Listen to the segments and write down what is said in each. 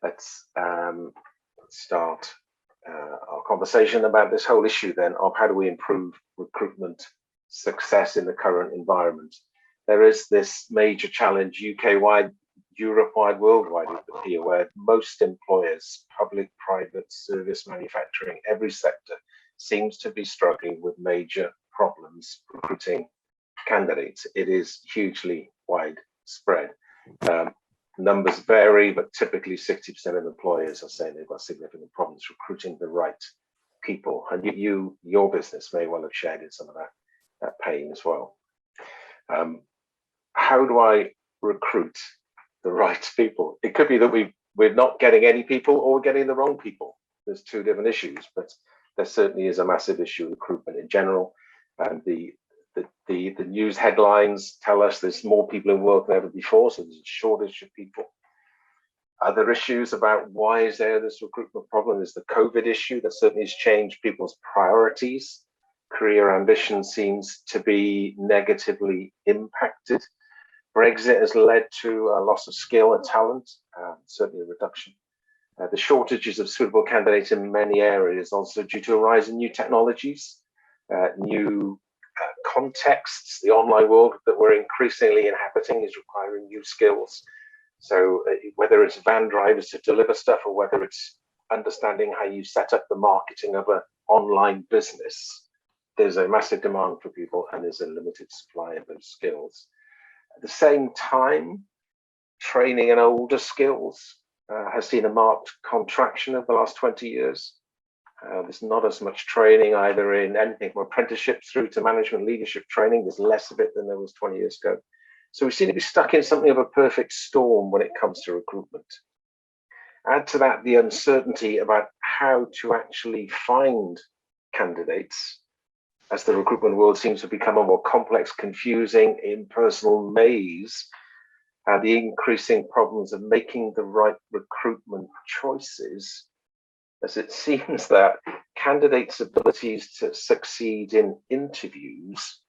Let's start our conversation about this whole issue then of how do we improve recruitment success in the current environment. There is this major challenge UK-wide, Europe-wide, worldwide, here, where most employers, public, private, service, manufacturing, every sector seems to be struggling with major problems recruiting candidates. It is hugely widespread. Numbers vary, but typically 60% of employers are saying they've got significant problems recruiting the right people. And your business may well have shared in some of that pain as well. How do I recruit the right people? It could be that we're not getting any people or we're getting the wrong people. There's two different issues, but there certainly is a massive issue with recruitment in general. And the news headlines tell us there's more people in work than ever before, so there's a shortage of people. Other issues about why is there this recruitment problem is the COVID issue that certainly has changed people's priorities. Career ambition seems to be negatively impacted. Brexit has led to a loss of skill and talent, certainly a reduction. The shortages of suitable candidates in many areas also due to a rise in new technologies, new contexts. The online world that we're increasingly inhabiting is requiring new skills. So whether it's van drivers to deliver stuff or whether it's understanding how you set up the marketing of an online business, there's a massive demand for people and there's a limited supply of those skills. At the same time, training in older skills has seen a marked contraction over the last 20 years. There's not as much training either in anything from apprenticeship through to management leadership training. There's less of it than there was 20 years ago. So we seem to be stuck in something of a perfect storm when it comes to recruitment. Add to that the uncertainty about how to actually find candidates as the recruitment world seems to become a more complex, confusing, impersonal maze, the increasing problems of making the right recruitment choices, as it seems that candidates' abilities to succeed in interviews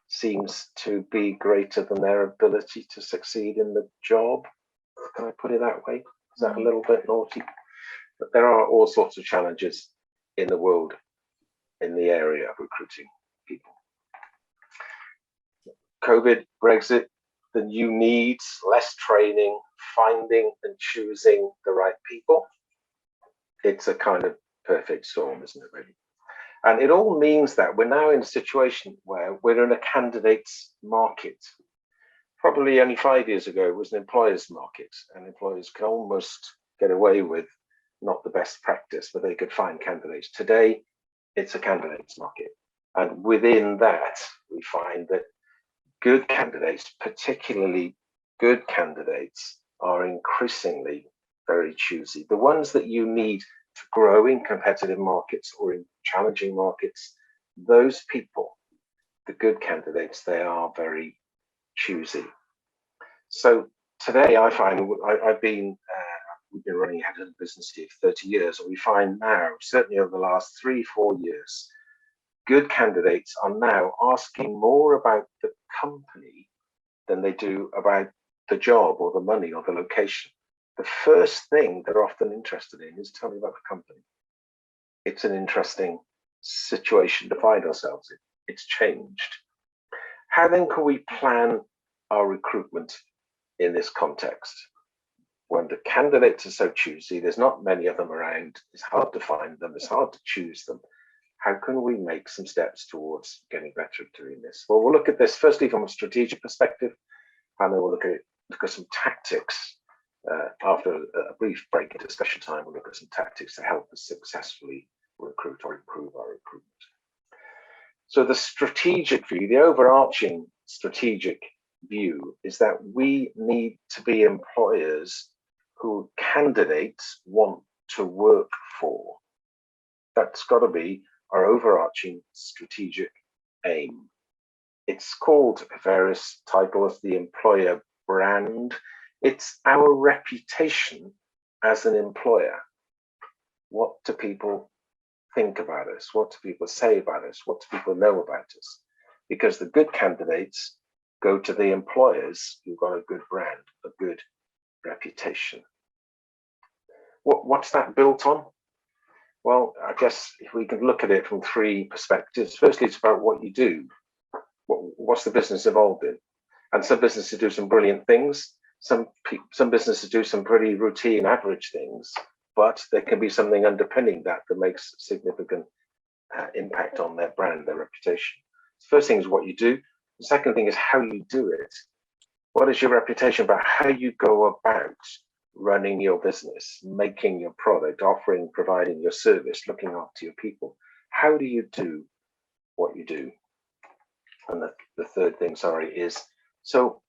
seems to be greater than their ability to succeed in the job. Can I put it that way? Is that a little bit naughty? But there are all sorts of challenges in the world in the area of recruiting people. COVID, Brexit, the new needs, less training, finding and choosing the right people. It's a kind of perfect storm, isn't it, really? And it all means that we're now in a situation where we're in a candidates market. Probably only 5 years ago, it was an employer's market, and employers could almost get away with not the best practice, but they could find candidates. Today, it's a candidates market. And within that, we find that good candidates, particularly good candidates, are increasingly very choosy. The ones that you need to grow in competitive markets or in challenging markets, those people, the good candidates, they are very choosy. So today I find we've been running ahead of the business here for 30 years, and we find now, certainly over the last 3-4 years, good candidates are now asking more about the company than they do about the job or the money or the location. The first thing they're often interested in is, tell me about the company. It's an interesting situation to find ourselves in. It's changed. How then can we plan our recruitment in this context? When the candidates are so choosy, there's not many of them around, it's hard to find them, it's hard to choose them. How can we make some steps towards getting better at doing this? Well, we'll look at this firstly from a strategic perspective, and then we'll look at some tactics. After a brief break in discussion time, we'll look at some tactics to help us successfully recruit or improve our recruitment. So the strategic view, the overarching strategic view, is that we need to be employers who candidates want to work for. That's got to be our overarching strategic aim. It's called various titles, the employer brand. It's our reputation as an employer. What do people think about us? What do people say about us? What do people know about us? Because the good candidates go to the employers who've got a good brand, a good reputation. What's that built on? Well, I guess if we can look at it from three perspectives. Firstly, it's about what you do. What's the business involved in? And some businesses do some brilliant things. Some businesses do some pretty routine, average things, but there can be something underpinning that makes significant impact on their brand, their reputation. The first thing is what you do. The second thing is how you do it. What is your reputation about how you go about running your business, making your product, offering, providing your service, looking after your people? How do you do what you do? And the third thing, is, so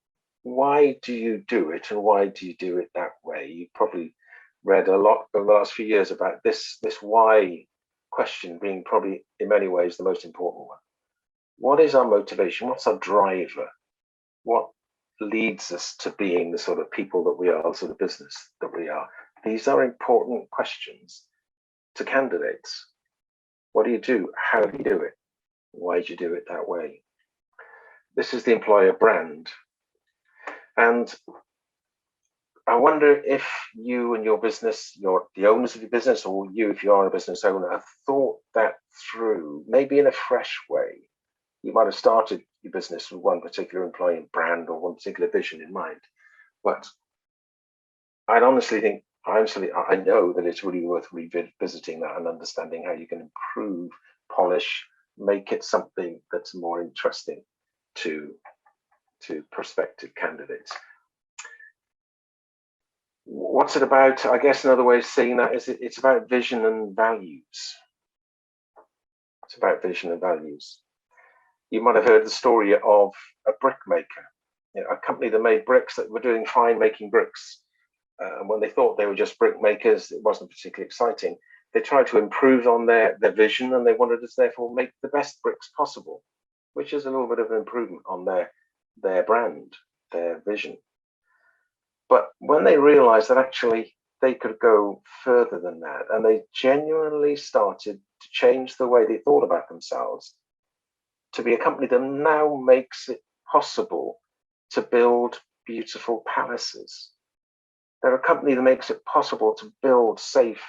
why do you do it, and why do you do it that way? You probably read a lot over the last few years about this why question being probably in many ways the most important one. What is our motivation? What's our driver? What leads us to being the sort of people that we are, the sort of business that we are? These are important questions to candidates. What do you do? How do you do it? Why do you do it that way? This is the employer brand. And I wonder if you and your business, the owners of your business, or you, if you are a business owner, have thought that through, maybe in a fresh way. You might have started your business with one particular employee brand or one particular vision in mind. But I'd honestly think, I know that it's really worth revisiting that and understanding how you can improve, polish, make it something that's more interesting to prospective candidates. What's it about? I guess another way of saying that is it's about vision and values. It's about vision and values. You might have heard the story of a brick maker, a company that made bricks that were doing fine making bricks. And when they thought they were just brick makers, it wasn't particularly exciting. They tried to improve on their vision, and they wanted to therefore make the best bricks possible, which is a little bit of an improvement on their brand, their vision. But when they realized that actually they could go further than that, and they genuinely started to change the way they thought about themselves, to be a company that now makes it possible to build beautiful palaces. They're a company that makes it possible to build safe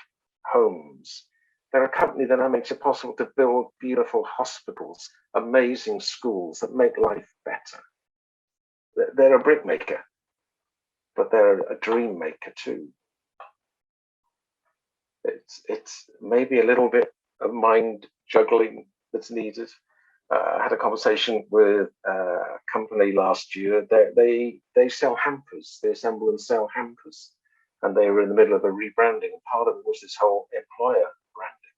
homes. They're a company that now makes it possible to build beautiful hospitals, amazing schools that make life better. They're a brick maker, but they're a dream maker too. It's maybe a little bit of mind juggling that's needed. I had a conversation with a company last year. They sell hampers. They assemble and sell hampers, and they were in the middle of a rebranding. And part of it was this whole employer branding.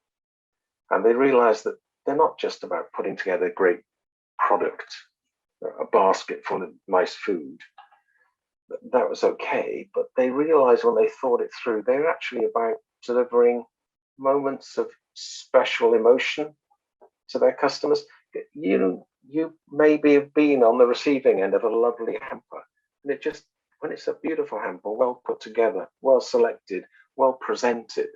And they realized that they're not just about putting together a great product, a basket full of nice food. That was okay, but they realized when they thought it through, they're actually about delivering moments of special emotion to their customers. You maybe have been on the receiving end of a lovely hamper, and when it's a beautiful hamper, well put together, well selected, well presented,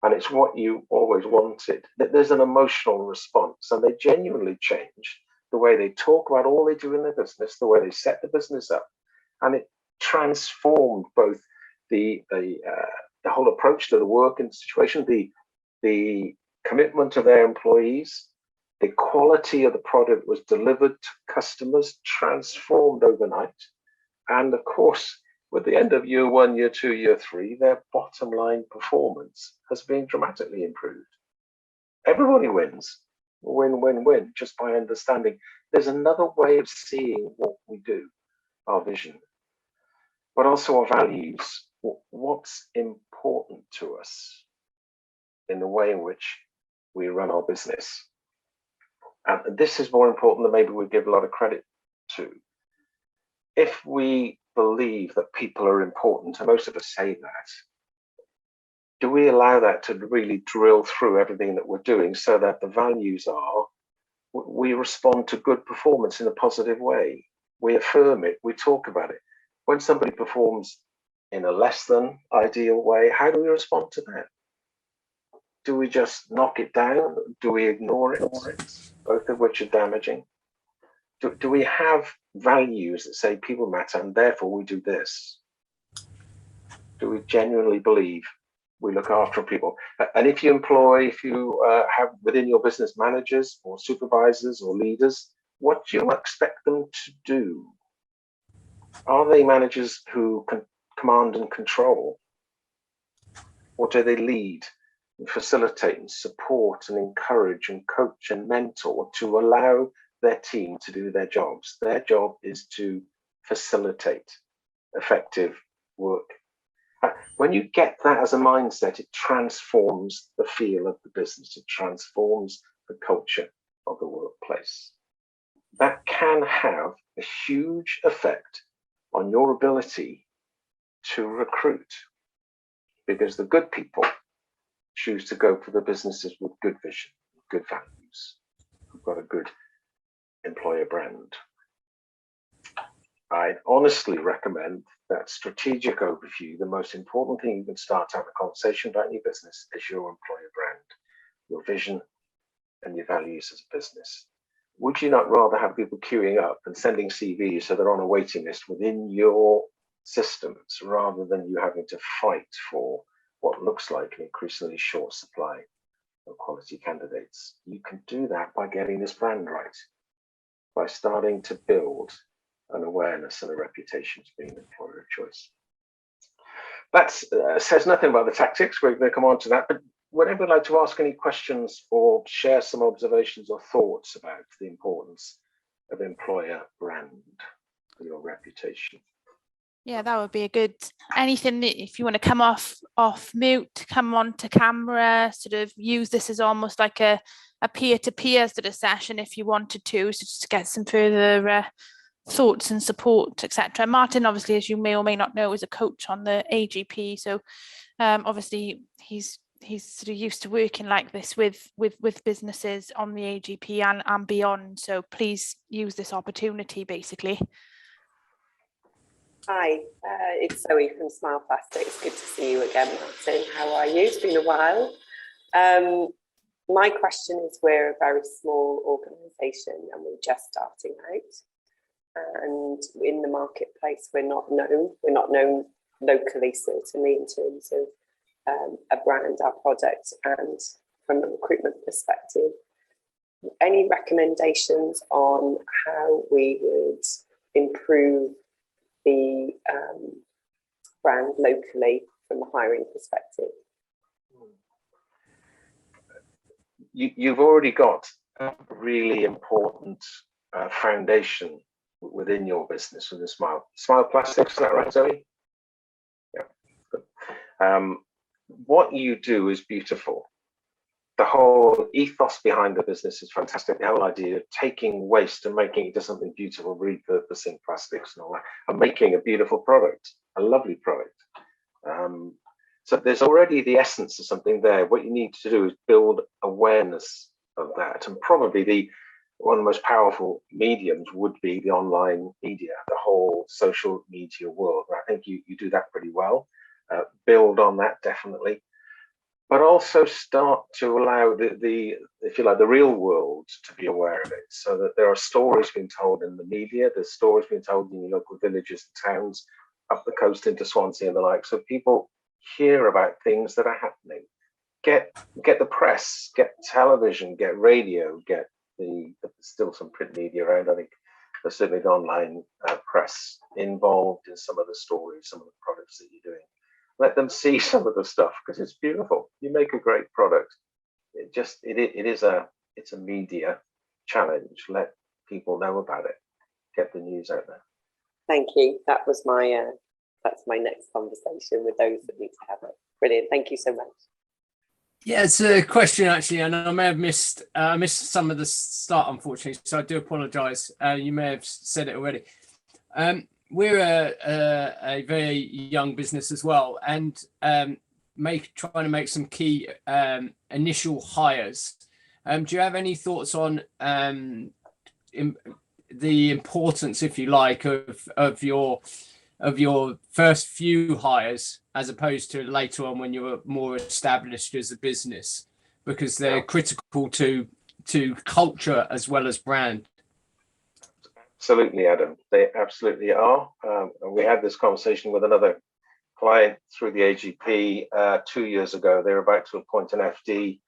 and it's what you always wanted, that there's an emotional response, and they genuinely changed the way they talk about all they do in their business, the way they set the business up, and it transformed both the whole approach to the work and situation, the commitment of their employees. The quality of the product was delivered to customers, transformed overnight. And of course, with the end of year 1, year 2, year 3, their bottom line performance has been dramatically improved. Everybody wins, win, win, win, just by understanding there's another way of seeing what we do, our vision, but also our values, what's important to us in the way in which we run our business. And this is more important than maybe we give a lot of credit to. If we believe that people are important, and most of us say that, do we allow that to really drill through everything that we're doing so that the values are, we respond to good performance in a positive way, we affirm it, we talk about it. When somebody performs in a less than ideal way, how do we respond to that? Do we just knock it down? Do we ignore it? Both of which are damaging. Do we have values that say people matter and therefore we do this? Do we genuinely believe we look after people? And if you have within your business managers or supervisors or leaders, what do you expect them to do? Are they managers who can command and control? Or do they lead and facilitate and support and encourage and coach and mentor to allow their team to do their jobs? Their job is to facilitate effective work. When you get that as a mindset, it transforms the feel of the business. It transforms the culture of the workplace. That can have a huge effect on your ability to recruit, because the good people choose to go for the businesses with good vision, good values, who've got a good employer brand. I honestly recommend that strategic overview. The most important thing you can start out a conversation about in your business is your employer brand, your vision, and your values as a business. Would you not rather have people queuing up and sending CVs so they're on a waiting list within your systems, rather than you having to fight for what looks like an increasingly short supply of quality candidates? You can do that by getting this brand right, by starting to build an awareness and a reputation as being an employer of choice. That says nothing about the tactics. We're going to come on to that, but would anyone like to ask any questions or share some observations or thoughts about the importance of employer brand for your reputation? Yeah, that would be a good, anything that if you want to come off mute, come on to camera, sort of use this as almost like a peer-to-peer sort of session if you wanted to, so just to get some further thoughts and support, etc. Martyn, obviously, as you may or may not know, is a coach on the AGP, so obviously he's sort of used to working like this with businesses on the AGP and beyond, so please use this opportunity basically. Hi, it's Zoe from Smile Plastics. Good to see you again, Martyn. How are you? It's been a while. My question is, we're a very small organisation and we're just starting out. And in the marketplace, we're not known locally, certainly in terms of a brand, our product, and from a recruitment perspective. Any recommendations on how we would improve the brand locally from a hiring perspective? You've already got a really important foundation within your business with the Smile Plastics. Is that right, Zoe? Yeah. Good. What you do is beautiful. The whole ethos behind the business is fantastic. The whole idea of taking waste and making it into something beautiful, repurposing plastics and all that, and making a beautiful product, a lovely product. So there's already the essence of something there. What you need to do is build awareness of that. And probably one of the most powerful mediums would be the online media, the whole social media world. I think you do that pretty well. Build on that, definitely. But also start to allow if you like, the real world to be aware of it, so that there are stories being told in the media, there's stories being told in your local villages and towns, up the coast into Swansea and the like, so people hear about things that are happening. Get the press, get television, get radio, get there's still some print media around. I think there's certainly the online press involved in some of the stories, some of the products that you're doing. Let them see some of the stuff, because it's beautiful. You make a great product. It's a media challenge. Let people know about it. Get the news out there. Thank you. That was that's my next conversation with those that need to have it. Brilliant. Thank you so much. Yeah, it's a question actually, and I may have missed some of the start, unfortunately, so I do apologise. You may have said it already. We're a very young business as well, and trying to make some key initial hires. Do you have any thoughts on the importance, if you like, of your first few hires as opposed to later on when you're more established as a business, because they're critical to culture as well as brand? Absolutely, Adam. They absolutely are. And we had this conversation with another client through the AGP 2 years ago. They were about to appoint an FD,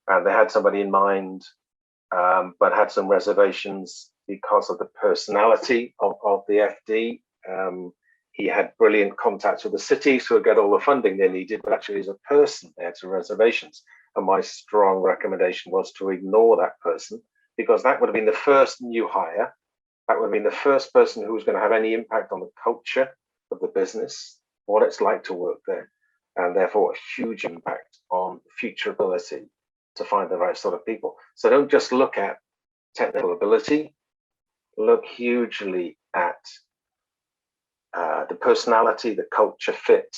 and they had somebody in mind, but had some reservations because of the personality of the FD. He had brilliant contacts with the city, so he'd get all the funding they needed, but actually as a person, they had some reservations. And my strong recommendation was to ignore that person, because that would have been the first new hire. That would have been the first person who was going to have any impact on the culture of the business, what it's like to work there, and therefore a huge impact on future ability to find the right sort of people. So don't just look at technical ability, look hugely at the personality, the culture fit,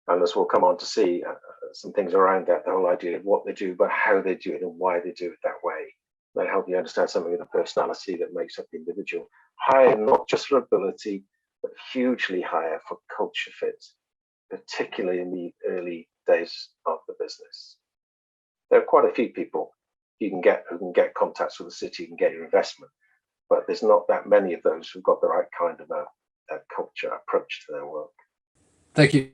and as we'll come on to see some things around that, the whole idea of what they do, but how they do it and why they do it that way. That'll help you understand something of the personality that makes up the individual. Higher not just for ability, but hugely higher for culture fit, particularly in the early days of the business. There are quite a few people you can get who can get contacts with the city and get your investment, but there's not that many of those who've got the right kind of a culture approach to their work. Thank you.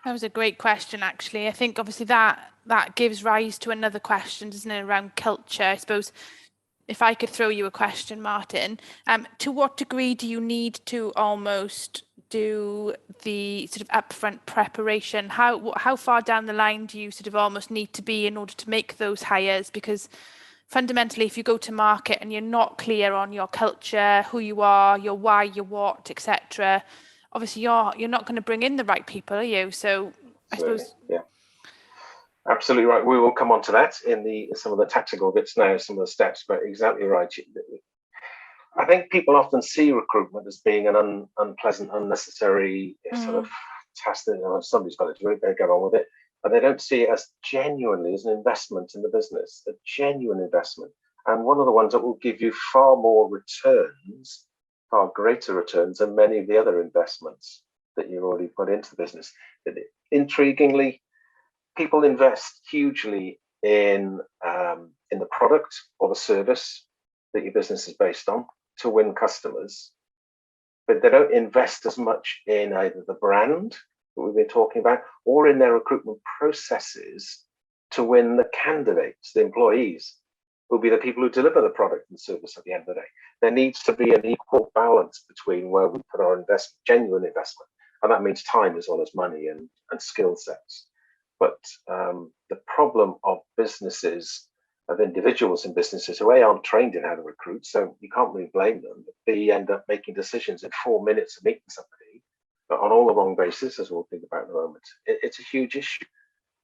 That was a great question, actually. I think obviously that gives rise to another question, doesn't it, around culture? I suppose if I could throw you a question, Martyn, to what degree do you need to almost do the sort of upfront preparation? How far down the line do you sort of almost need to be in order to make those hires? Because fundamentally, if you go to market and you're not clear on your culture, who you are, your why, your what, etc., obviously you're not going to bring in the right people, are you? So I suppose, yeah, absolutely right. We will come on to that in some of the tactical bits now, some of the steps, but exactly right. I think people often see recruitment as being an unpleasant, unnecessary sort of task that somebody's got to do it, they get on with it. But they don't see it as genuinely as an investment in the business, a genuine investment. And one of the ones that will give you far more returns, far greater returns than many of the other investments that you've already put into the business. Intriguingly, people invest hugely in the product or the service that your business is based on to win customers, but they don't invest as much in either the brand that we've been talking about or in their recruitment processes to win the candidates, the employees, who'll be the people who deliver the product and service at the end of the day. There needs to be an equal balance between where we put our investment, genuine investment, and that means time as well as money and skill sets. But the problem of businesses, of individuals in businesses who aren't trained in how to recruit, so you can't really blame them, they end up making decisions in 4 minutes of meeting somebody, but on all the wrong basis, as we'll think about in a moment. It's a huge issue.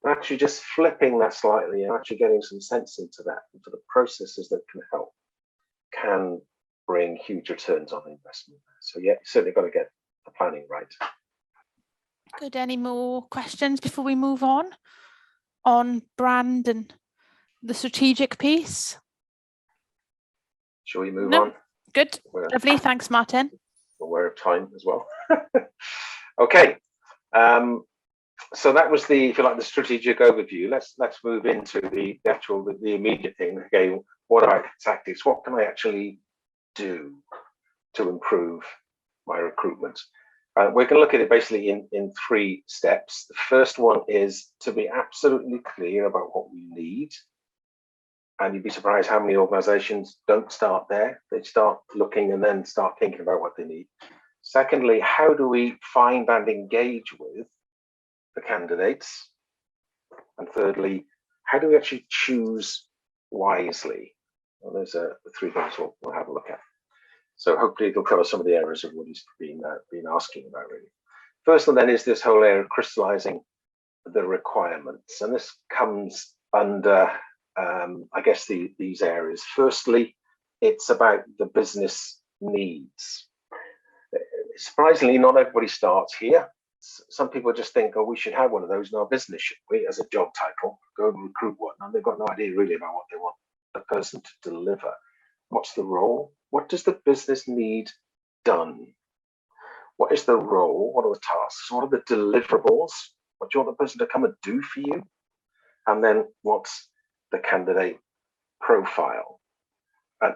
Actually just flipping that slightly and actually getting some sense into that, into the processes that can help, can bring huge returns on investment. So yeah, you certainly got to get the planning right. Good. Any more questions before we move on brand and the strategic piece? Shall we move on? Good. Lovely. Thanks, Martyn. Aware of time as well. Okay. So that was the, if you like, the strategic overview. Let's move into the immediate thing. Okay, what about tactics? What can I actually do to improve my recruitment? We're going to look at it basically in 3 steps. The first one is to be absolutely clear about what we need. And you'd be surprised how many organizations don't start there. They start looking and then start thinking about what they need. Secondly, how do we find and engage with the candidates? And thirdly, how do we actually choose wisely? Well, those are the 3 things we'll have a look at. So hopefully it'll cover some of the areas of what he's been asking about, really. First one then is this whole area of crystallizing the requirements. And this comes under, I guess, these areas. Firstly, it's about the business needs. Surprisingly, not everybody starts here. Some people just think, oh, we should have one of those in our business, should we, as a job title, go and recruit one. And they've got no idea really about what they want the person to deliver. What's the role? What does the business need done? What is the role? What are the tasks? What are the deliverables? What do you want the person to come and do for you? And then what's the candidate profile? And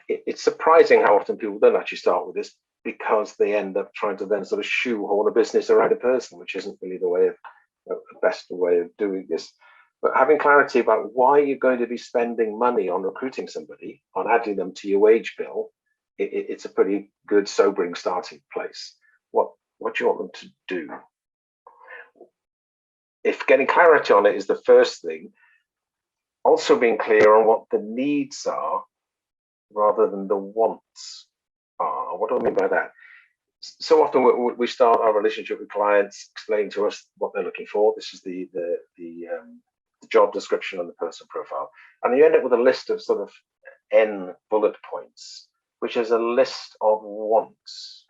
it's surprising how often people don't actually start with this. because they end up trying to then sort of shoehorn a business around a person, which isn't really the best way of doing this. But having clarity about why you're going to be spending money on recruiting somebody, on adding them to your wage bill, it's a pretty good, sobering starting place. What do you want them to do? If getting clarity on it is the first thing, also being clear on what the needs are rather than the wants are. What do I mean by that? So often we start our relationship with clients explaining to us what they're looking for. This is the job description and the person profile, and you end up with a list of sort of N bullet points, which is a list of wants.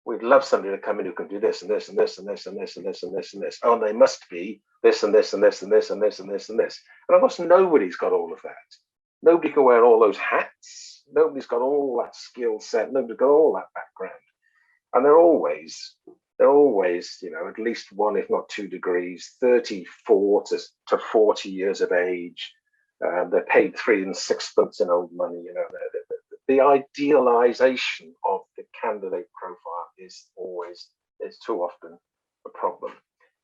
We'd love somebody to come in who can do this and this and this and this and this and this and this and this. Oh, and they must be this and this and this and this and this and this and this. And of course, nobody's got all of that. Nobody can wear all those hats. Nobody's got all that skill set. Nobody's got all that background. And they're always, you know, at least 1, if not 2 degrees, 34 to 40 years of age. They're paid 3 6/5 in old money. You know, the idealization of the candidate profile is too often a problem.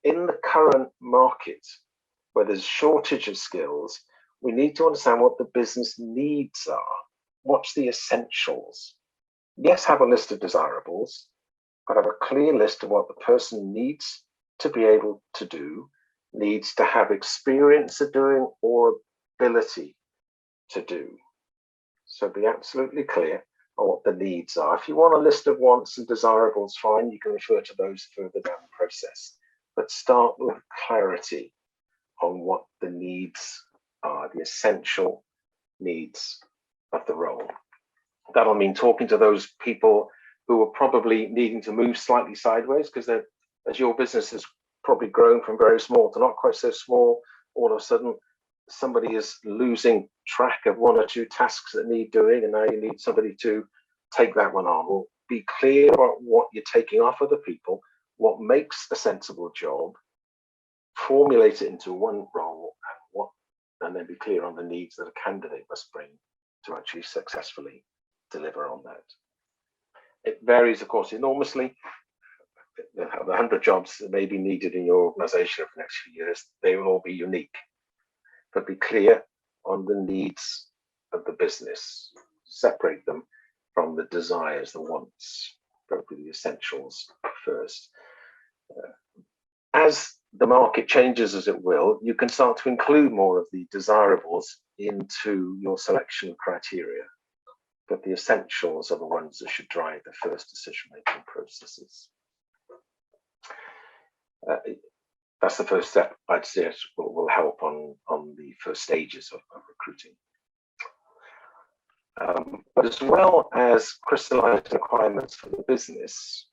In the current market, where there's shortage of skills, we need to understand what the business needs are. What's the essentials? Yes, have a list of desirables, but have a clear list of what the person needs to be able to do, needs to have experience of doing, or ability to do. So be absolutely clear on what the needs are. If you want a list of wants and desirables, fine, you can refer to those further down the process. But start with clarity on what the needs are, the essential needs of the role. That'll mean talking to those people who are probably needing to move slightly sideways, because as your business has probably grown from very small to not quite so small, all of a sudden somebody is losing track of 1 or 2 tasks that need doing, and now you need somebody to take that one on. Well, be clear about what you're taking off other people, what makes a sensible job, formulate it into one role, and then be clear on the needs that a candidate must bring to actually successfully deliver on that. It varies, of course, enormously. The 100 jobs that may be needed in your organization over the next few years, they will all be unique. But be clear on the needs of the business. Separate them from the desires, the wants. Go with the essentials first. As the market changes, as it will, you can start to include more of the desirables into your selection criteria. But the essentials are the ones that should drive the first decision-making processes. That's the first step I'd say will help on the first stages of recruiting. But as well as crystallizing requirements for the business,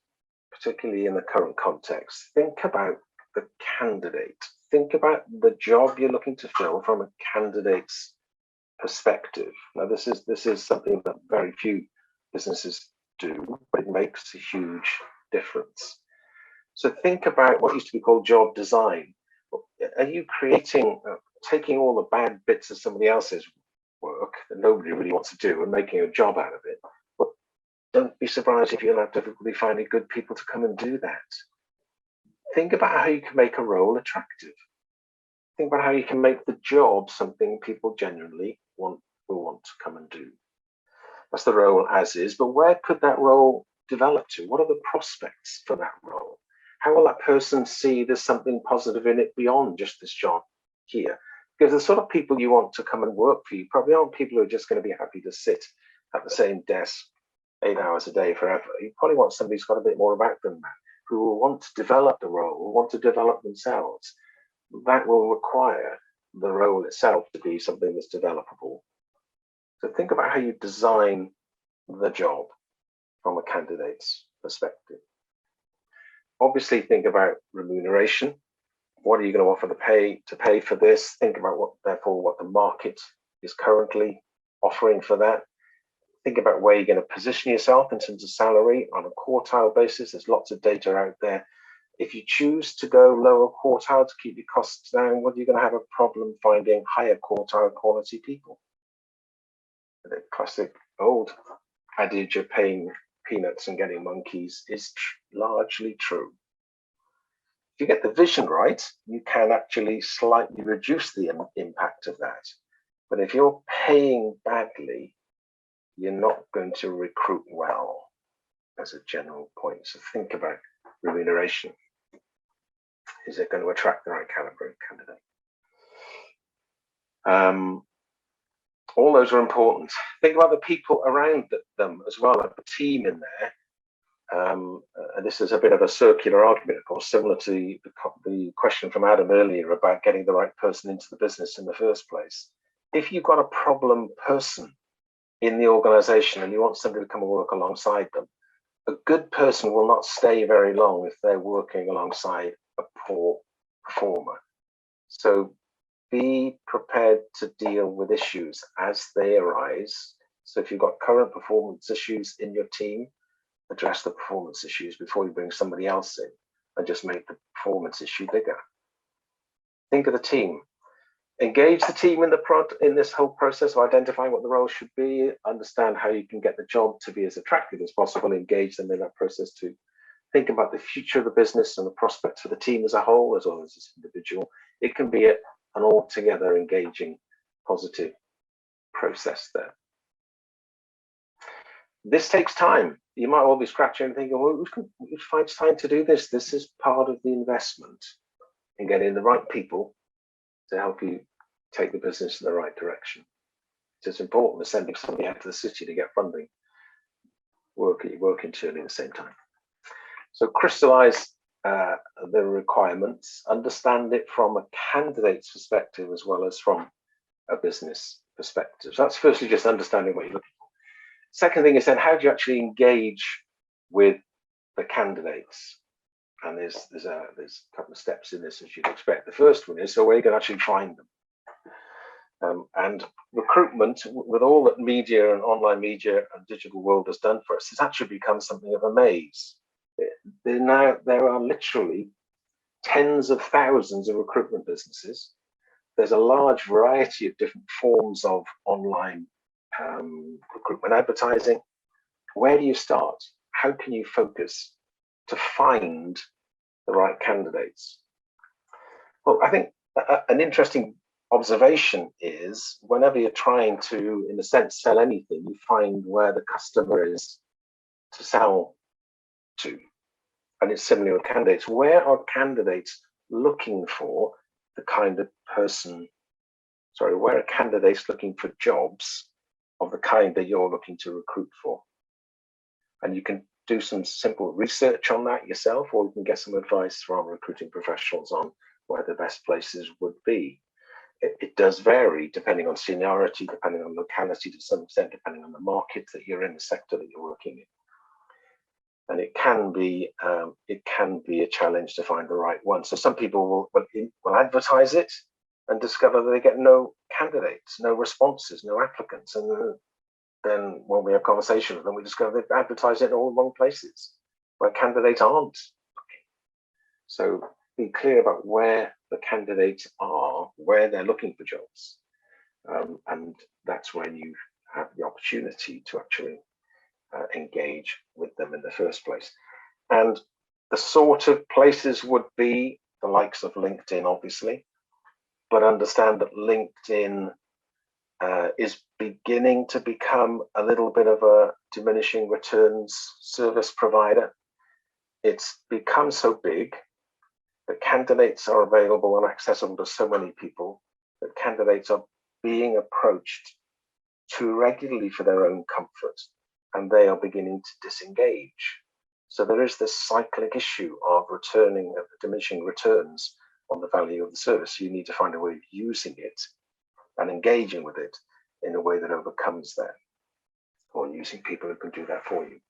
particularly in the current context, think about the candidate. Think about the job you're looking to fill from a candidate's perspective. Now, this is something that very few businesses do, but it makes a huge difference. So think about what used to be called job design. Are you creating, taking all the bad bits of somebody else's work that nobody really wants to do and making a job out of it? But don't be surprised if you'll have difficulty finding good people to come and do that. Think about how you can make a role attractive. Think about how you can make the job something people genuinely will want to come and do. That's the role as is, but where could that role develop to? What are the prospects for that role? How will that person see there's something positive in it beyond just this job here? Because the sort of people you want to come and work for you probably aren't people who are just going to be happy to sit at the same desk 8 hours a day forever. You probably want somebody who's got a bit more about them, who will want to develop the role, will want to develop themselves. That will require the role itself to be something that's developable. So think about how you design the job from a candidate's perspective. Obviously, think about remuneration. What are you going to offer to pay for this? Think about what the market is currently offering for that. Think about where you're going to position yourself in terms of salary on a quartile basis. There's lots of data out there. If you choose to go lower quartile to keep your costs down, well, you're going to have a problem finding higher quartile quality people. The classic old adage of paying peanuts and getting monkeys is largely true. If you get the vision right, you can actually slightly reduce the impact of that. But if you're paying badly, you're not going to recruit well as a general point. So think about remuneration. Is it going to attract the right caliber of candidate? All those are important. Think about the people around them as well, like the team in there. And this is a bit of a circular argument, of course, similar to the question from Adam earlier about getting the right person into the business in the first place. If you've got a problem person in the organization and you want somebody to come and work alongside them, a good person will not stay very long if they're working alongside a poor performer. So be prepared to deal with issues as they arise. So if you've got current performance issues in your team, address the performance issues before you bring somebody else in and just make the performance issue bigger. Think of the team. Engage the team in this whole process of identifying what the role should be, understand how you can get the job to be as attractive as possible, engage them in that process too. Think about the future of the business and the prospects for the team as a whole, as well as this individual. It can be an altogether engaging, positive process there. This takes time. You might all be scratching and thinking, well, who finds time to do this? This is part of the investment in getting the right people to help you take the business in the right direction. It's important as sending somebody out to the city to get funding, work internally at the same time. So crystallize the requirements, understand it from a candidate's perspective as well as from a business perspective. So that's firstly just understanding what you're looking for. Second thing is then how do you actually engage with the candidates? And there's a couple of steps in this as you'd expect. The first one is, so where you can actually find them. And recruitment, with all that media and online media and digital world has done for us, has actually become something of a maze. There are literally tens of thousands of recruitment businesses. There's a large variety of different forms of online recruitment advertising. Where do you start? How can you focus to find the right candidates? Well, I think an interesting observation is whenever you're trying to, in a sense, sell anything, you find where the customer is to sell to. And it's similar with candidates. Where are candidates looking for the kind of person, where are candidates looking for jobs of the kind that you're looking to recruit for? And you can do some simple research on that yourself, or you can get some advice from recruiting professionals on where the best places would be. It does vary depending on seniority, depending on locality to some extent, depending on the market that you're in, the sector that you're working in. And it can be a challenge to find the right one. So some people will advertise it and discover that they get no candidates, no responses, no applicants. And then when we have conversation with them, we discover they've advertised it in all the wrong places where candidates aren't looking. So be clear about where the candidates are, where they're looking for jobs. And that's when you have the opportunity to actually engage with them in the first place. And the sort of places would be the likes of LinkedIn, obviously, but understand that LinkedIn is beginning to become a little bit of a diminishing returns service provider. It's become so big that candidates are available and accessible to so many people that candidates are being approached too regularly for their own comfort, and they are beginning to disengage. So there is this cyclic issue of diminishing returns on the value of the service. You need to find a way of using it and engaging with it in a way that overcomes that, or using people who can do that for you.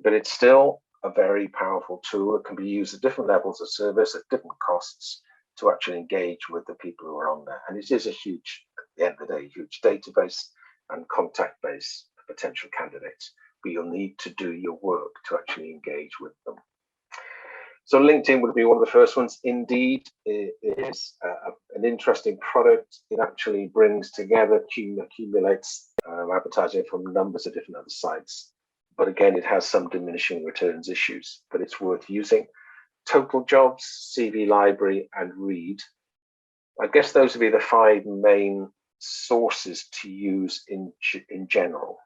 But it's still a very powerful tool that can be used at different levels of service at different costs to actually engage with the people who are on there. And it is a huge, at the end of the day, huge database and contact base for potential candidates. But you'll need to do your work to actually engage with them. So LinkedIn would be one of the first ones. Indeed, it is an interesting product. It actually brings together, accumulates advertising from numbers of different other sites, but again, it has some diminishing returns issues, but it's worth using. Total Jobs, CV Library, and Read. I guess those would be the 5 main sources to use in general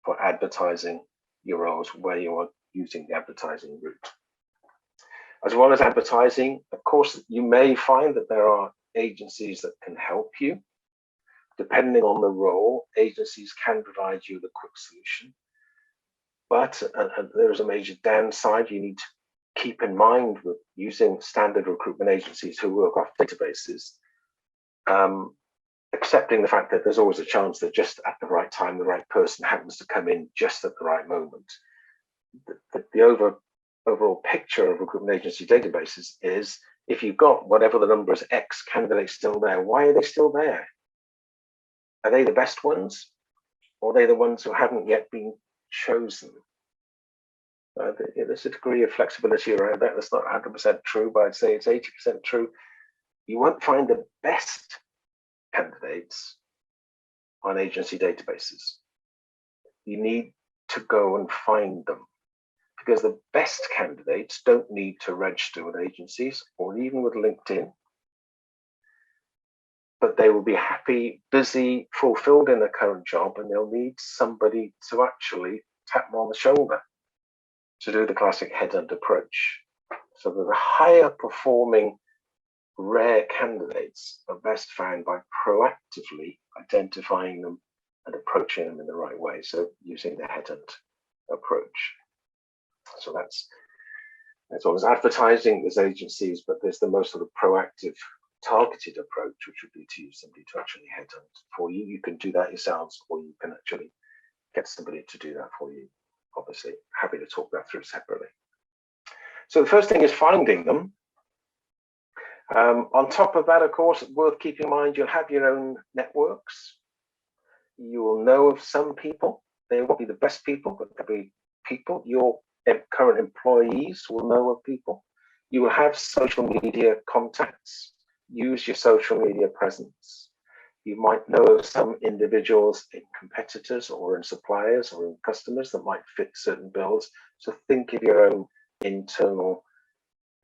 for advertising your roles where you are using the advertising route. As well as advertising, of course, you may find that there are agencies that can help you. Depending on the role, agencies can provide you the quick solution. But there is a major downside you need to keep in mind with using standard recruitment agencies who work off databases, accepting the fact that there's always a chance that just at the right time, the right person happens to come in just at the right moment. The overall picture of recruitment agency databases is if you've got whatever the number is X candidates still there, why are they still there? Are they the best ones? Or are they the ones who haven't yet been chosen? There's a degree of flexibility around that. That's not 100% true, but I'd say it's 80% true. You won't find the best candidates on agency databases. You need to go and find them, because the best candidates don't need to register with agencies or even with LinkedIn, but they will be happy, busy, fulfilled in their current job, and they'll need somebody to actually tap them on the shoulder to do the classic headhunt approach. So the higher performing rare candidates are best found by proactively identifying them and approaching them in the right way. So using the headhunt approach. So that's always advertising, there's agencies, but there's the most sort of proactive, targeted approach, which would be to use somebody to actually headhunt for you. You can do that yourselves, or you can actually get somebody to do that for you. Obviously, happy to talk that through separately. So the first thing is finding them. On top of that, of course, worth keeping in mind, you'll have your own networks. You will know of some people. They won't be the best people, but they'll be people. Your current employees will know of people. You will have social media contacts. Use your social media presence. You might know of some individuals in competitors or in suppliers or in customers that might fit certain bills. So think of your own internal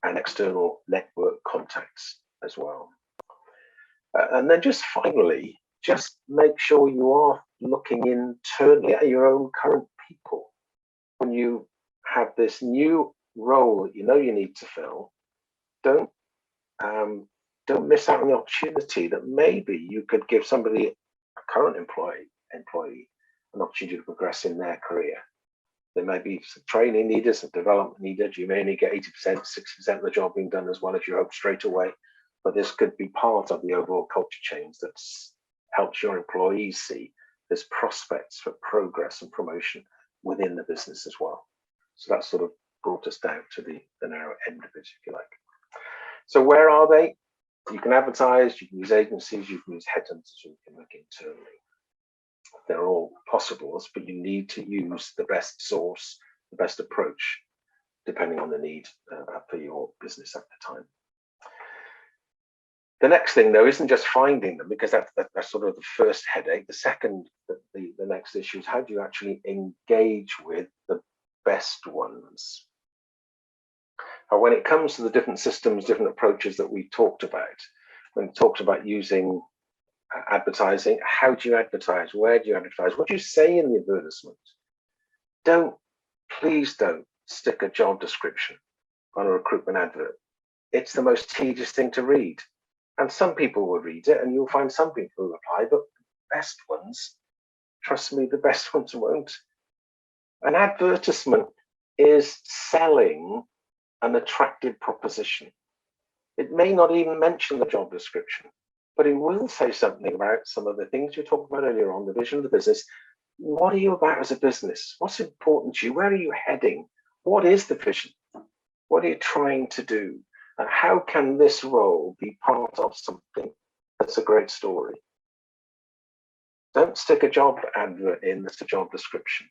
and external network contacts as well. And then just finally, just make sure you are looking internally at your own current people. When you have this new role that you know you need to fill, don't miss out on the opportunity that maybe you could give somebody, a current employee, an opportunity to progress in their career. There may be some training needed, some development needed. You may only get 80%, 60% of the job being done as well as you hope straight away. But this could be part of the overall culture change that helps your employees see there's prospects for progress and promotion within the business as well. So that sort of brought us down to the narrow end of it, if you like. So where are they? You can advertise, you can use agencies, you can use headhunters, you can look internally. They're all possibles, but you need to use the best source, the best approach, depending on the need for your business at the time. The next thing, though, isn't just finding them, because that's sort of the first headache. The second, the next issue is how do you actually engage with the best ones? And when it comes to the different systems, different approaches that we talked about, when we talked about using advertising, how do you advertise? Where do you advertise? What do you say in the advertisement? Please don't stick a job description on a recruitment advert. It's the most tedious thing to read. And some people will read it and you'll find some people who apply, but the best ones, trust me, the best ones won't. An advertisement is selling an attractive proposition. It may not even mention the job description, but it will say something about some of the things you talked about earlier on, the vision of the business. What are you about as a business? What's important to you? Where are you heading? What is the vision? What are you trying to do? And how can this role be part of something that's a great story? Don't stick a job advert in that's a job description.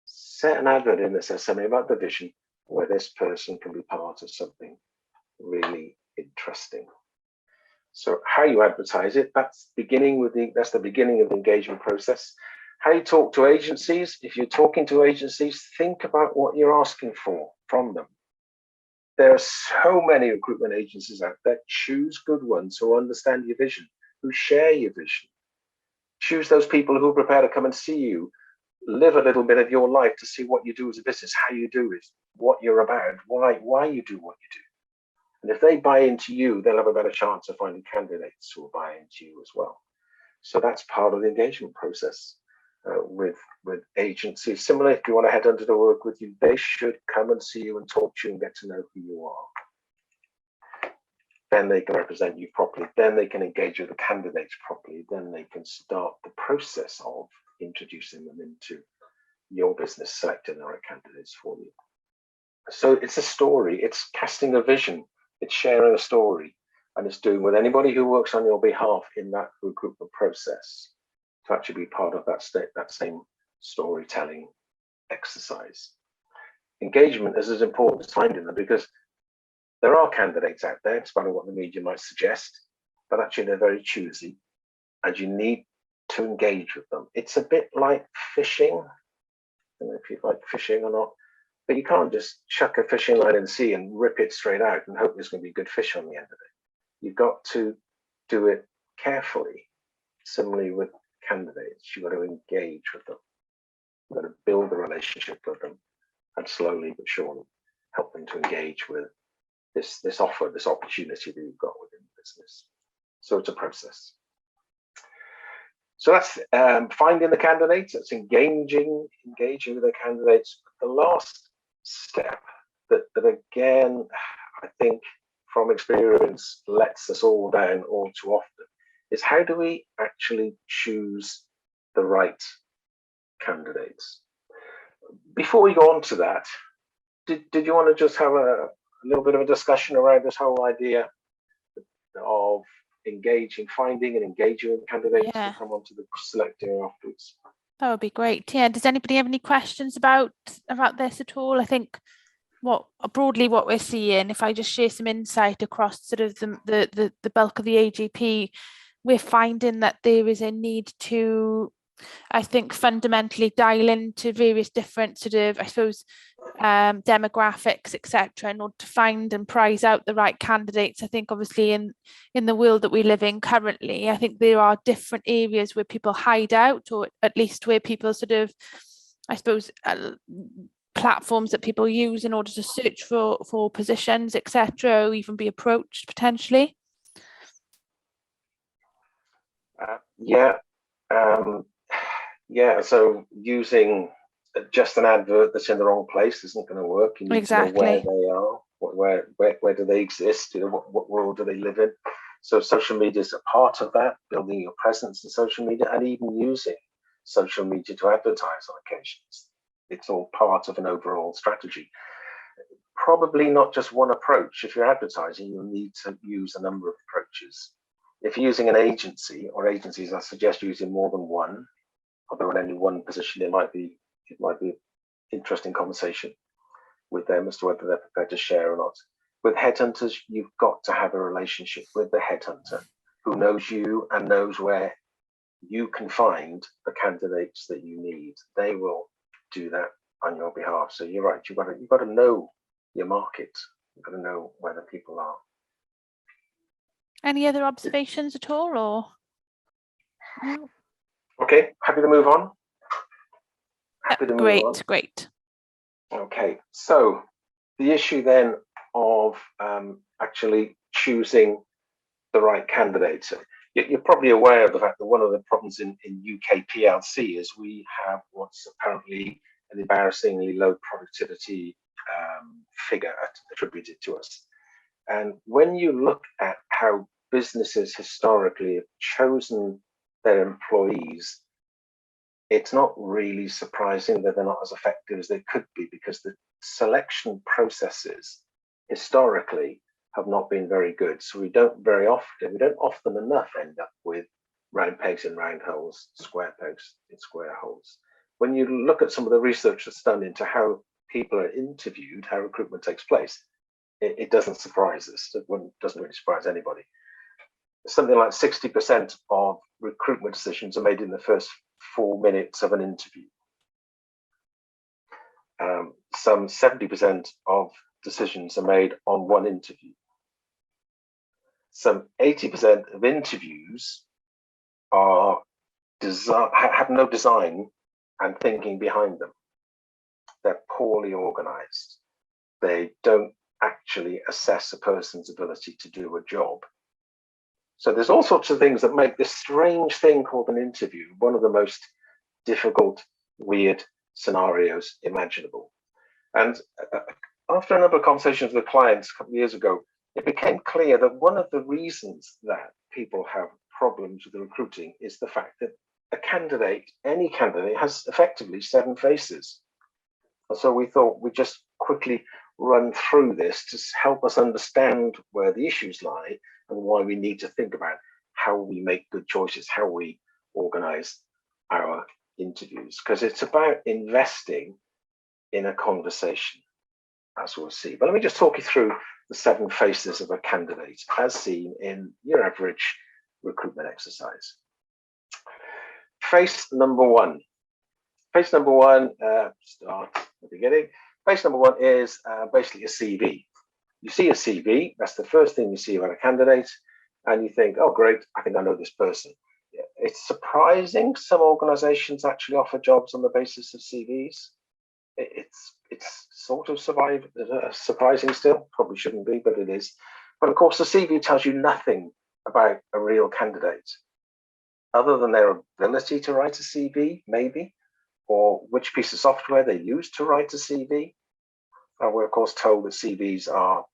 Set an advert in that says something about the vision, where this person can be part of something really interesting. So how you advertise it, that's the beginning of the engagement process. How you talk to agencies. If you're talking to agencies, think about what you're asking for from them. There are so many recruitment agencies out there. Choose good ones who understand your vision, who share your vision. Choose those people who are prepared to come and see you, live a little bit of your life to see what you do as a business, how you do it, what you're about, why you do what you do. And if they buy into you, they'll have a better chance of finding candidates who will buy into you as well. So that's part of the engagement process with agencies. Similarly, if you want a headhunter to work with you, they should come and see you and talk to you and get to know who you are. Then they can represent you properly. Then they can engage with the candidates properly. Then they can start the process of introducing them into your business, selecting the right candidates for you. So it's a story. It's casting a vision. It's sharing a story, and it's doing with anybody who works on your behalf in that recruitment process to actually be part of that same storytelling exercise. Engagement is as important as finding them, because there are candidates out there, despite what the media might suggest, but actually they're very choosy, and you need to engage with them. It's a bit like fishing. I don't know if you like fishing or not, but you can't just chuck a fishing line in the sea and rip it straight out and hope there's going to be good fish on the end of it. You've got to do it carefully. Similarly with candidates, you've got to engage with them. You've got to build a relationship with them, and slowly but surely help them to engage with this offer, this opportunity that you've got within the business. So it's a process. So that's finding the candidates, that's engaging with the candidates. The last step that again, I think from experience lets us all down all too often, is how do we actually choose the right candidates? Before we go on to that, did you want to just have a little bit of a discussion around this whole idea of finding and engaging with candidates to come on to the selecting afterwards? That would be great. Yeah. Does anybody have any questions about this at all? I think broadly what we're seeing, if I just share some insight across sort of the bulk of the AGP, we're finding that there is a need to, I think, fundamentally dial into various different sort of, I suppose, demographics, etc., in order to find and prize out the right candidates. I think obviously in the world that we live in currently, I think there are different areas where people hide out, or at least where people sort of, I suppose, platforms that people use in order to search for positions, etc., or even be approached potentially. So using just an advert that's in the wrong place isn't going to work. You need to know where they are, where do they exist, what world do they live in. So social media is a part of that, building your presence in social media, and even using social media to advertise on occasions. It's all part of an overall strategy. Probably not just one approach. If you're advertising, you'll need to use a number of approaches. If you're using an agency or agencies, I suggest using more than one. Although in only one position, it might be an interesting conversation with them as to whether they're prepared to share or not. With headhunters, you've got to have a relationship with the headhunter who knows you and knows where you can find the candidates that you need. They will do that on your behalf. So you're right, you've got to know your market. You've got to know where the people are. Any other observations at all, or? No. Okay, happy to move on. Great. Okay, so the issue then of actually choosing the right candidates. You're probably aware of the fact that one of the problems in UK PLC is we have what's apparently an embarrassingly low productivity figure attributed to us. And when you look at how businesses historically have chosen their employees, it's not really surprising that they're not as effective as they could be, because the selection processes historically have not been very good. So we don't often enough end up with round pegs in round holes, square pegs in square holes. When you look at some of the research that's done into how people are interviewed, how recruitment takes place, it doesn't surprise us. It doesn't really surprise anybody. Something like 60% of recruitment decisions are made in the first 4 minutes of an interview. Some 70% of decisions are made on one interview. Some 80% of interviews are have no design and thinking behind them. They're poorly organized. They don't actually assess a person's ability to do a job. So there's all sorts of things that make this strange thing called an interview one of the most difficult, weird scenarios imaginable. And after a number of conversations with clients a couple of years ago, it became clear that one of the reasons that people have problems with recruiting is the fact that a candidate, any candidate, has effectively 7 faces. And so we thought we'd just quickly run through this to help us understand where the issues lie and why we need to think about how we make good choices, how we organize our interviews, because it's about investing in a conversation, as we'll see. But let me just talk you through the 7 faces of a candidate as seen in your average recruitment exercise. Face number 1. Face number 1, start at the beginning. Face number 1 is basically a CV. You see a CV, that's the first thing you see about a candidate, and you think, oh great, I think I know this person. It's surprising some organizations actually offer jobs on the basis of CVs. It's sort of surprising still, probably shouldn't be, but it is. But of course the CV tells you nothing about a real candidate, other than their ability to write a CV, maybe, or which piece of software they use to write a CV. And we're of course told that CVs are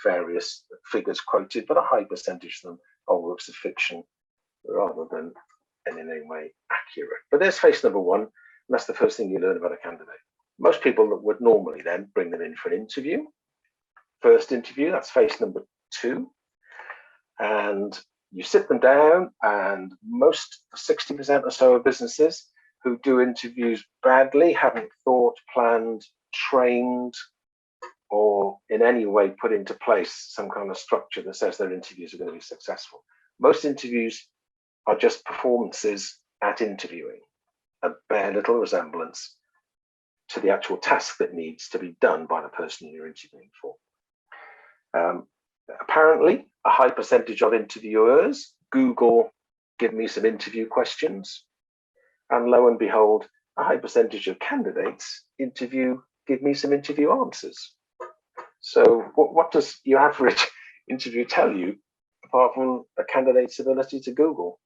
various figures quoted, but a high percentage of them are works of fiction rather than in any way accurate. But there's face number 1, and that's the first thing you learn about a candidate. Most people that would normally then bring them in for an interview. First interview, that's face number 2. And you sit them down, and most 60% or so of businesses who do interviews badly haven't thought, planned, trained, or in any way put into place some kind of structure that says their interviews are going to be successful. Most interviews are just performances at interviewing, a bare little resemblance to the actual task that needs to be done by the person you're interviewing for. Apparently, a high percentage of interviewers Google, give me some interview questions, and lo and behold, a high percentage of candidates interview, give me some interview answers. So what does your average interview tell you, apart from a candidate's ability to Google?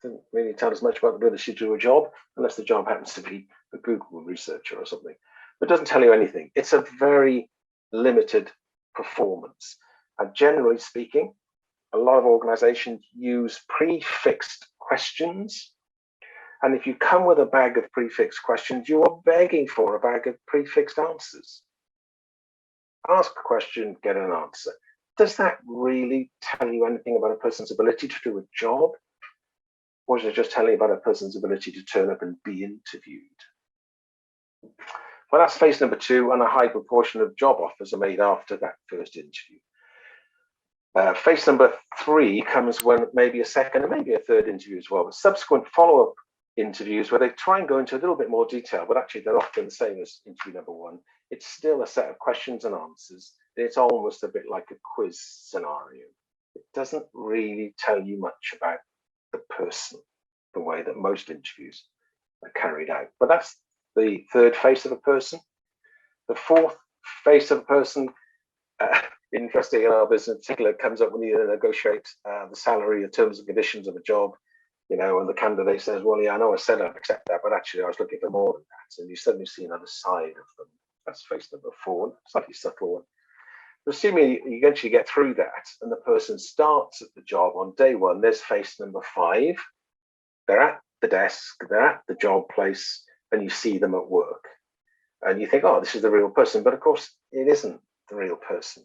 Doesn't really tell us much about the ability to do a job, unless the job happens to be a Google researcher or something. But it doesn't tell you anything. It's a very limited performance. And generally speaking, a lot of organizations use prefixed questions. And if you come with a bag of prefixed questions, you are begging for a bag of prefixed answers. Ask a question, get an answer. Does that really tell you anything about a person's ability to do a job? Or is it just telling you about a person's ability to turn up and be interviewed? Well, that's phase number 2, and a high proportion of job offers are made after that first interview. Phase number 3 comes when maybe a second and maybe a third interview as well, but subsequent follow-up interviews where they try and go into a little bit more detail, but actually they're often the same as interview number 1. It's still a set of questions and answers. It's almost a bit like a quiz scenario. It doesn't really tell you much about the person, the way that most interviews are carried out. But that's the third face of a person. The fourth face of a person, interesting in our business in particular, comes up when you negotiate the salary, the terms and conditions of a job, you know, and the candidate says, well, yeah, I know I said I'd accept that, but actually I was looking for more than that. And you suddenly see another side of them. That's face number 4, slightly subtle one. Assuming you eventually get through that and the person starts at the job on day 1, there's face number 5. They're at the desk, they're at the job place, and you see them at work. And you think, oh, this is the real person. But of course, it isn't the real person.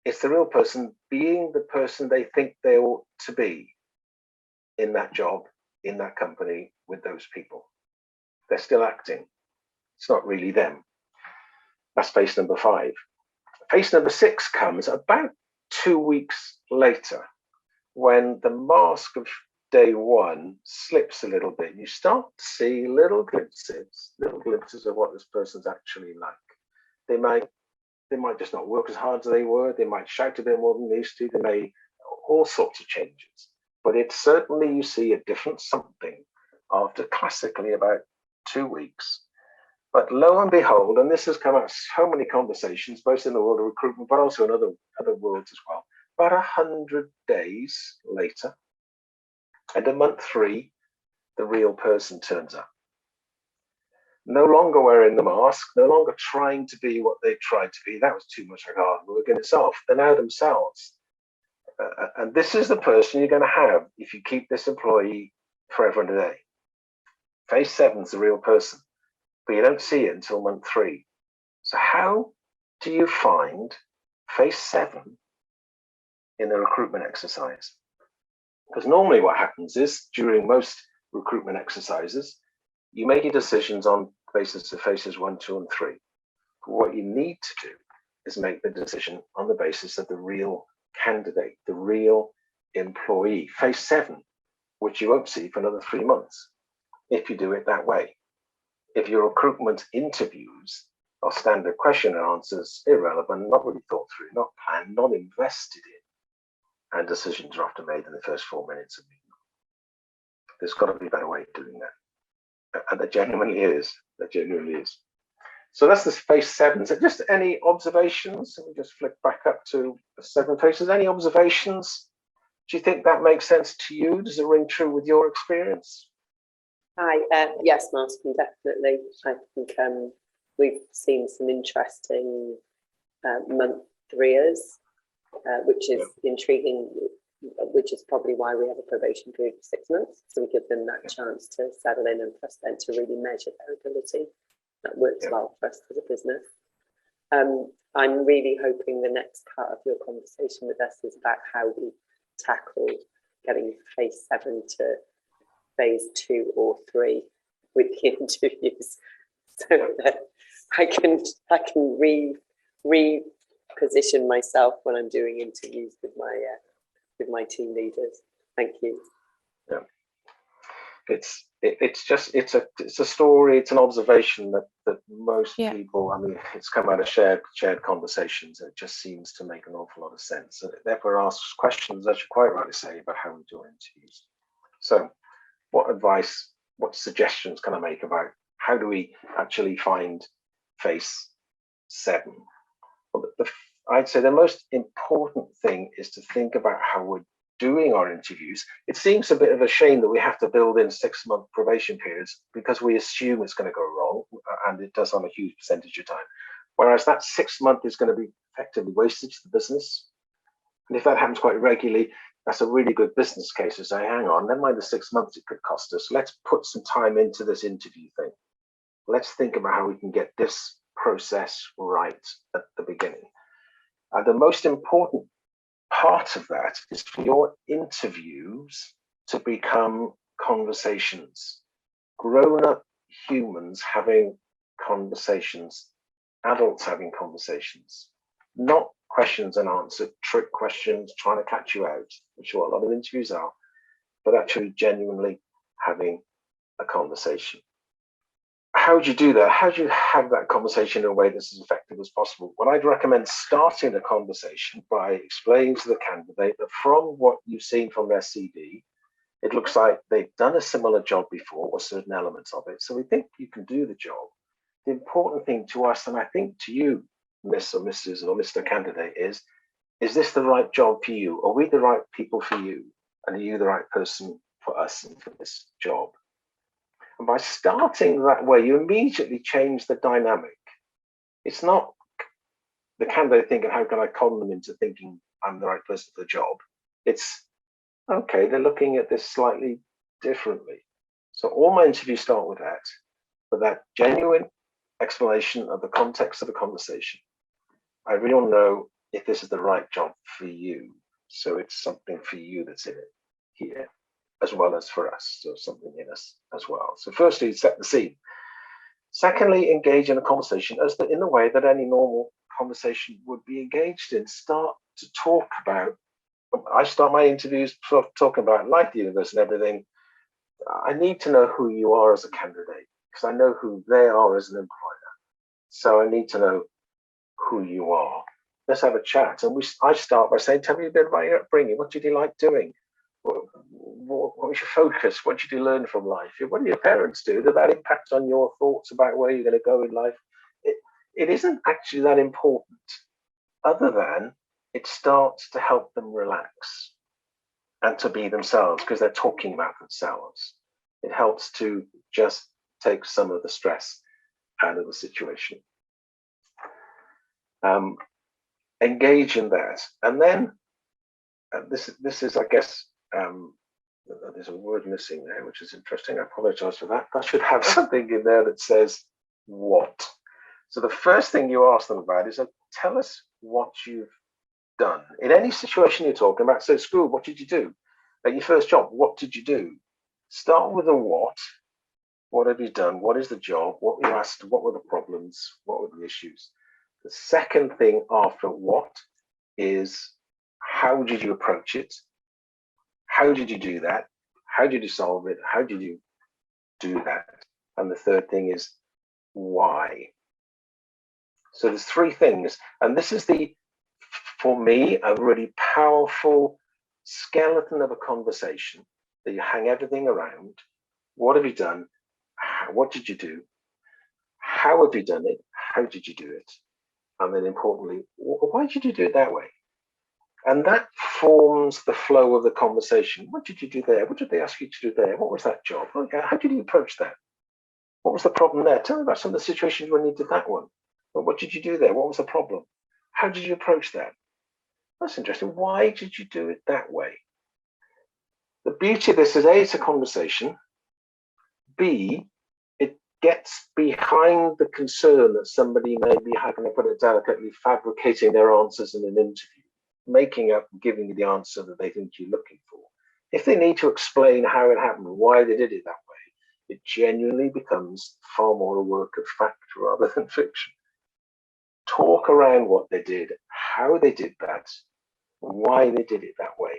It's the real person being the person they think they ought to be in that job, in that company, with those people. They're still acting. It's not really them. That's phase number 5. Phase number 6 comes about 2 weeks later, when the mask of day one slips a little bit, you start to see little glimpses of what this person's actually like. They might just not work as hard as they were. They might shout a bit more than they used to. They may all sorts of changes. But it's certainly you see a different something after classically about 2 weeks. But lo and behold, and this has come out so many conversations, both in the world of recruitment, but also in other worlds as well. About 100 days later, and in month 3, the real person turns up. No longer wearing the mask, no longer trying to be what they tried to be. That was too much hard work in itself. They're now themselves. And this is the person you're going to have if you keep this employee forever and a day. Phase 7 is the real person, but you don't see it until month 3. So how do you find phase 7 in the recruitment exercise? Because normally what happens is during most recruitment exercises, you make your decisions on the basis of phases 1, 2, and 3. But what you need to do is make the decision on the basis of the real candidate, the real employee. Phase 7, which you won't see for another 3 months if you do it that way. If your recruitment interviews are standard question and answers, irrelevant, not really thought through, not planned, not invested in, and decisions are often made in the first 4 minutes of the meeting. There's got to be a better way of doing that. And there genuinely is. There genuinely is. So that's this phase 7. So just any observations? Let me just flick back up to the 7 phases. Any observations? Do you think that makes sense to you? Does it ring true with your experience? Hi, yes, Martyn, definitely. I think we've seen some interesting month 3ers, which is intriguing, which is probably why we have a probation period of 6 months. So we give them that chance to settle in and for us then to really measure their ability. That works well for us as a business. I'm really hoping the next part of your conversation with us is about how we tackle getting phase 7 to phase 2 or 3 with the interviews, so that I can reposition myself when I'm doing interviews with my team leaders. Thank you. Yeah. It's a story, it's an observation that most people, I mean, it's come out of shared conversations, and it just seems to make an awful lot of sense. And it therefore asks questions, as you quite rightly say, about how we do our interviews. So what advice, what suggestions can I make about how do we actually find phase 7? Well, I'd say the most important thing is to think about how we're doing our interviews. It seems a bit of a shame that we have to build in 6-month probation periods because we assume it's going to go wrong, and it does on a huge percentage of time. Whereas that 6 month is going to be effectively wasted to the business. And if that happens quite regularly, that's a really good business case to say, hang on, never mind the 6 months it could cost us. Let's put some time into this interview thing. Let's think about how we can get this process right at the beginning. And the most important part of that is for your interviews to become conversations, grown-up humans having conversations, adults having conversations, not questions and answer, trick questions, trying to catch you out, which is what a lot of interviews are, but actually genuinely having a conversation. How do you do that? How do you have that conversation in a way that's as effective as possible? Well, I'd recommend starting a conversation by explaining to the candidate that from what you've seen from their CV, it looks like they've done a similar job before or certain elements of it. So we think you can do the job. The important thing to us, and I think to you, Miss or Mrs. or Mr. Candidate, is this the right job for you? Are we the right people for you? And are you the right person for us and for this job? And by starting that way, you immediately change the dynamic. It's not the candidate thinking, how can I con them into thinking I'm the right person for the job? It's, okay, they're looking at this slightly differently. So all my interviews start with that genuine explanation of the context of the conversation. I really want to know if this is the right job for you. So it's something for you that's in it here, as well as for us, so something in us as well. So firstly, set the scene. Secondly, engage in a conversation in the way that any normal conversation would be engaged in. Start to talk about I start my interviews sort of talking about life, the universe and everything. I need to know who you are as a candidate, because I know who they are as an employer. So I need to know who you are. Let's have a chat. And I start by saying, tell me a bit about your upbringing. What did you like doing? What was your focus? What did you learn from life? What do your parents do? Did that impact on your thoughts about where you're going to go in life? It isn't actually that important, other than it starts to help them relax and to be themselves, because they're talking about themselves. It helps to just take some of the stress out of the situation. Engage in that. And then this is, I guess, there's a word missing there, which is interesting. I apologize for that. I should have something in there that says what. So the first thing you ask them about is, tell us what you've done. In any situation you're talking about, so school, what did you do? At your first job, what did you do? Start with a what. What have you done? What is the job? What were you asked? What were the problems? What were the issues? The second thing after what is, how did you approach it? How did you do that? How did you solve it? How did you do that? And the third thing is, why? So there's three things. And this is for me, a really powerful skeleton of a conversation that you hang everything around. What have you done? What did you do? How have you done it? How did you do it? And then importantly, why did you do it that way? And that forms the flow of the conversation. What did you do there? What did they ask you to do there? What was that job? Okay, how did you approach that? What was the problem there? Tell me about some of the situations when you did that one. Well, what did you do there? What was the problem? How did you approach that? That's interesting. Why did you do it that way? The beauty of this is, A, it's a conversation. B, it gets behind the concern that somebody may be, how can I put it delicately, fabricating their answers in an interview, making up, giving you the answer that they think you're looking for. If they need to explain how it happened, why they did it that way, it genuinely becomes far more a work of fact rather than fiction. Talk around what they did, how they did that, why they did it that way.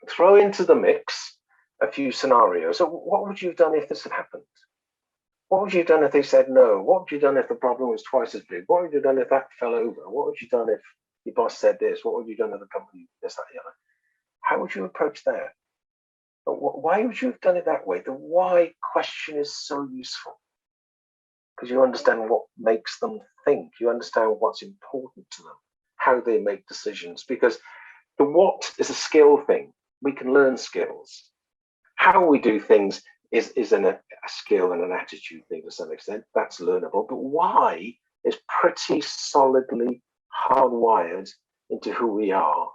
Throw into the mix a few scenarios. So what would you have done if this had happened? What would you have done if they said no? What would you have done if the problem was twice as big? What would you have done if that fell over? What would you have done if your boss said this? What would you have done if the company this, that, the other? How would you approach that? But why would you have done it that way? The why question is so useful, because you understand what makes them think. You understand what's important to them, how they make decisions, because the what is a skill thing. We can learn skills. How we do things is a skill and an attitude thing to some extent. That's learnable. But why is pretty solidly hardwired into who we are.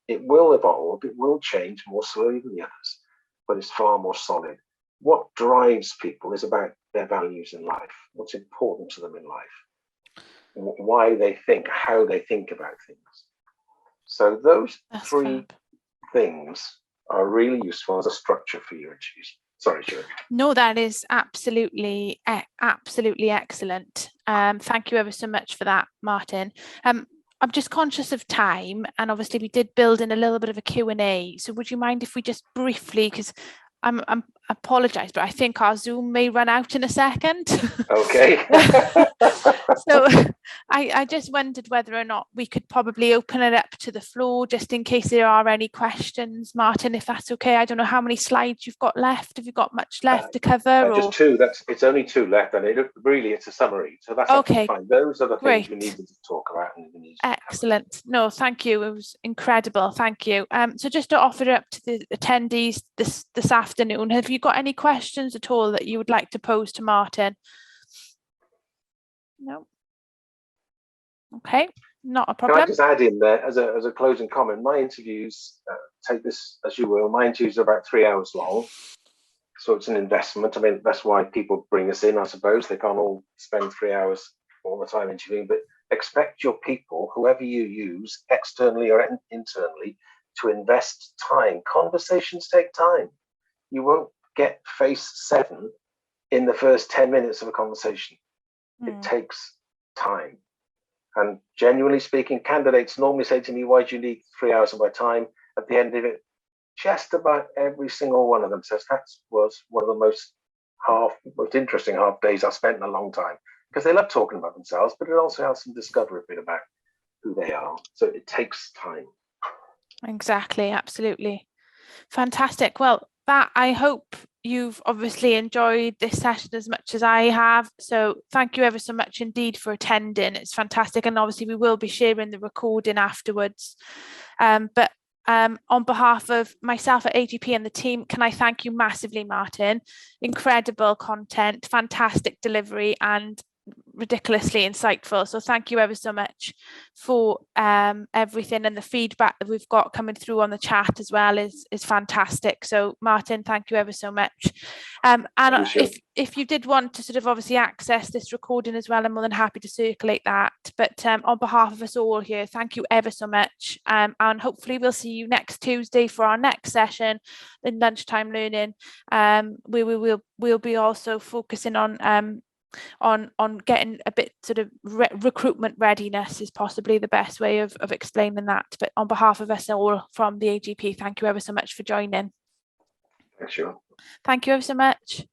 It will evolve, it will change more slowly than the others, but it's far more solid. What drives people is about their values in life, what's important to them in life, why they think, how they think about things. So those three things are really useful as a structure for your interviews. Sorry, Julie. No, that is absolutely excellent. Thank you ever so much for that, Martyn. I'm just conscious of time, and obviously we did build in a little bit of a Q&A. So would you mind if we just briefly, because I apologise, but I think our Zoom may run out in a second. Okay. So I just wondered whether or not we could probably open it up to the floor, just in case there are any questions, Martyn, if that's okay. I don't know how many slides you've got left. Have you got much left to cover? Just two. It's only two left, and it's a summary. So that's okay. Fine. Those are the things Great. we needed to talk about. Excellent. No, thank you. It was incredible. Thank you. So just to offer it up to the attendees this afternoon, have you got any questions at all that you would like to pose to Martyn? No. Okay, not a problem. Can I just add in there as a closing comment? My interviews, take this as you will, my interviews are about 3 hours long. So it's an investment. I mean, that's why people bring us in, I suppose. They can't all spend 3 hours all the time interviewing, but expect your people, whoever you use, externally or internally, to invest time. Conversations take time. You won't get face 7 in the first 10 minutes of a conversation. It takes time. And genuinely speaking, candidates normally say to me, why do you need 3 hours of my time? at the end of it, just about every single one of them says that was one of the most interesting half days I've spent in a long time, because they love talking about themselves, but it also helps them discover a bit about who they are. So it takes time. Exactly, absolutely. Fantastic. Well, that, I hope you've obviously enjoyed this session as much as I have. So thank you ever so much indeed for attending. It's fantastic. And obviously we will be sharing the recording afterwards. But on behalf of myself at AGP and the team, can I thank you massively, Martyn? Incredible content, fantastic delivery, and ridiculously insightful. So thank you ever so much for everything, and the feedback that we've got coming through on the chat as well is fantastic. So Martyn, thank you ever so much. And if you did want to sort of obviously access this recording as well, I'm more than happy to circulate that. But on behalf of us all here, thank you ever so much. And hopefully we'll see you next Tuesday for our next session in lunchtime learning. We'll be also focusing on getting a bit sort of recruitment readiness is possibly the best way of explaining that. But on behalf of us all from the AGP, thank you ever so much for joining. Sure. Thank you ever so much.